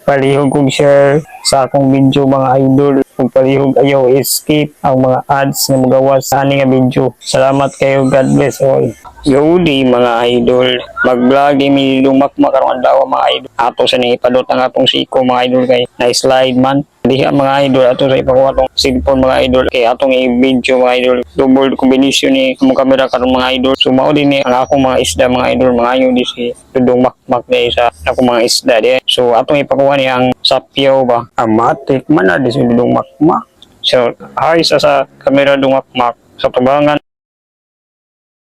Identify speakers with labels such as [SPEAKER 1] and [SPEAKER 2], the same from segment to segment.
[SPEAKER 1] palihog kong share sa akong video mga idol. Kung palihog ayaw skip ang mga ads na magawas sa aning video. Salamat kayo, God bless all. Yodi mga idol, mag-vlog mi lumakmak karon daw mga idol. Ato sa ni ipadot ang atong siko mga idol kay na slide man. Diha mga idol ato sa ipakuha tong cellphone mga idol kay atong i-video mga idol. Double combination ni among camera karon mga idol. So mao din ni ang akong mga isda mga idol, mga ayo di si tudong makmak dai sa akong mga isda di. So atong ipakuha ni ang sapyaw ba. Amatik man na di si tudong makmak. So hay sa camera dong makmak sa tubangan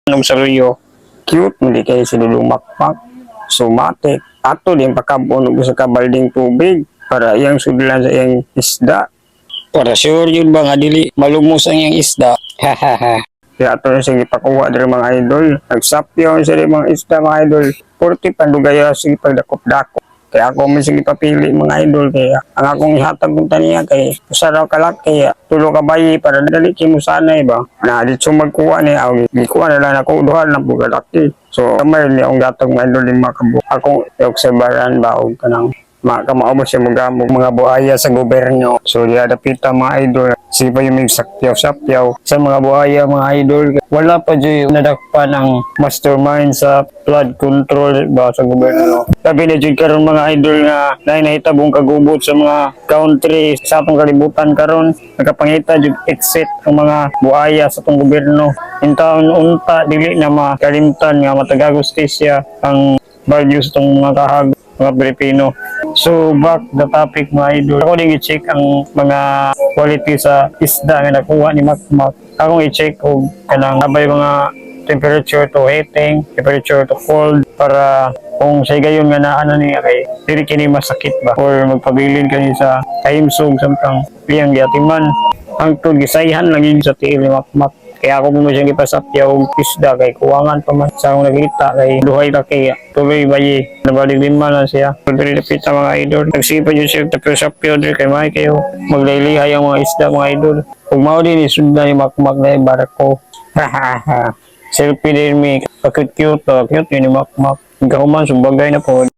[SPEAKER 1] nung sa Rio, cute, hindi kayo sinulumakmak, sumatik, ato din pagkabunog sa kabalding tubig para iyang sudlan sa iyang isda. Para sure yun ba nga dili malumos ang iyang isda, hahaha. Kaya ato na sige pakuha dari mga idol, nagsapyaw sa mga isda mga idol, 40 pandugaya sige pagdakop-dakop. Kaya ako man sige papili mga idol kaya ang akong ihatag kong taniya kay usaraw kalak kaya tulo ka bayi para dali mo sanay ba na dito magkuha ni ako gikuha na lang ako duhan na bugalaki. So kamay ni akong gatag mga idol lima ka buok akong obserbaran ba og kanang makamao siya mga buhaya sa gobyerno. So diya dapita mga idol sige pa yung may sakyaw sa mga buhaya mga idol. Wala pa dyan nadakpan ang mastermind sa flood control ba sa gobyerno. Sabi na dyan karon mga idol nga nahitabong kagubot sa mga country sa atong kalibutan karon nakapangita dyan exit ang mga buhaya sa atong gobyerno. In taon unta dili na makalimtan nga matagagustisya ang values itong mga kahag mga Pilipino. So back the topic mga idol. Ako din i-check ang mga quality sa isda nga nakuha ni Makmak. Akong i-check kung kanang nabay mga temperature to heating, temperature to cold para kung sa gayon nga naano niya kay dili kini masakit ba or magpabilin kani sa kaimsog samtang iyang giatiman. Ang tug gisayhan lang yun sa tiil ni Makmak. Kaya ako mo siyang ipasapyaw og isda kay kuwangan pa man sa akong nakita kay duhay ra kay tuloy bayi nabalik din man siya. Dili napita mga idol. Nagsipad yun siya tapos-sapyaw diri kay may kayo maglaylihay ang mga isda mga idol. Ug mao din isudlan ni Makmak na barako. Selfie din mi cute yun ni Makmak. Gahuman sumbagay na po.